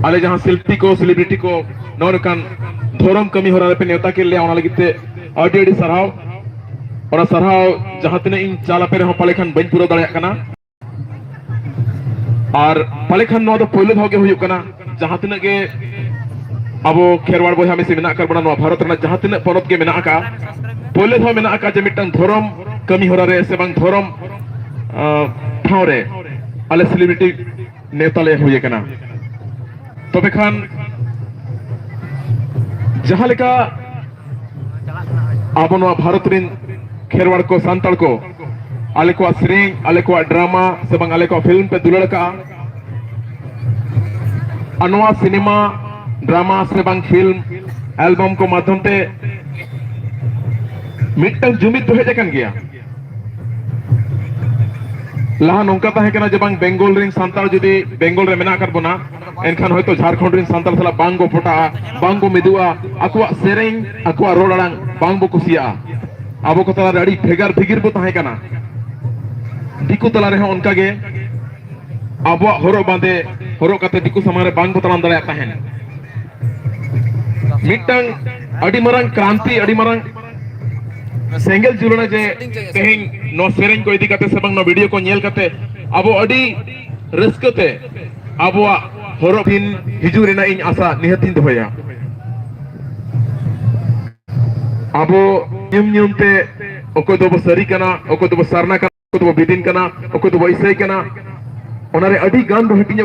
आले जहां शिल्पी को सेलिब्रिटी को नौरकान धोरम कमी हो रहा पे नेता के लिए आना लगी अडी अडी सरहाव और सरहाव जहां तिने इन चाला पे रहो पाले खान बन पूरा दड़े कना और पाले खान नो पहले भाव के हुई कना जहां तिने के अब खेरवाड़ बोया में से मेना कर बना भारत रना जहां तिने पनत के मेना का पहले भाव मेना का जे मिटन धोरम कमी हो रहा से बंग धोरम ठाव रे आले सेलिब्रिटी नेता ले हुई कना तबे खान जहां लेका अब भारत रिन खेरवाड़ को सांताल को आले को सेरें आले को ड्रामा से बंग आले को फिल्म पे दुलड़ का अनवा सिनेमा ड्रामा से बंग फिल्म एल्बम को माध्यम ते मिट्टन जुमित तो हेजकन गया लहा नौका ताहे कना जे बंग बेंगल रिन सांताल जुदी बेंगल रे मेना कर बोना एनखान होयतो झारखंड रिन सांताल सला बांगो फोटा बांगो मिदुआ अकुआ सेरें अकुआ रोड़ांग बांगो कुसिया आबो को तला अड़ी भेगार भिगिर बो ताहे कना दिकु तला रे उनका गे आबो हरो बांधे हरो कते दिकु समारे बांगो तलाम दड़े ताहेन मिटंग अड़ी मरंग क्रांति अड़ी मरंग सेंगल जुलना जे तेहिं नो सेरें को इदी कते से बंग नो वीडियो को नेल कते आबो अड़ी रस्कते आबो हरो दिन हिजू रेना इन आशा निहतिन दोया आबो न्यूम ते ओको दो सरी कना ओको दो सरना कना ओको दो बिदिन कना ओको दो वैसे कना ओनारे अड़ी गान दो हटिन